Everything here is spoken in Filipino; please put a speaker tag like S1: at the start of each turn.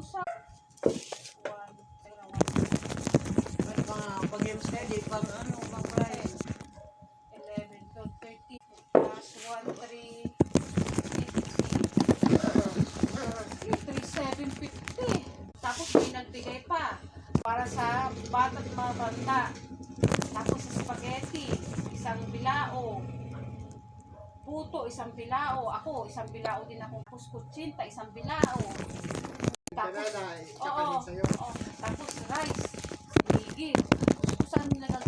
S1: sa
S2: Pag-games kayo, di pag ano, bang price?
S1: 11, 12, 13, plus 1, 3, 3,750. Tapos may nagbigay pa para sa bata't mga bata. Tapos sa spaghetti, isang bilao. Puto, isang bilao. Ako, isang bilao din ako. Tapos kutsinta, isang bilao. Tapos, oo, tapos rice, ligid. Saan nilagay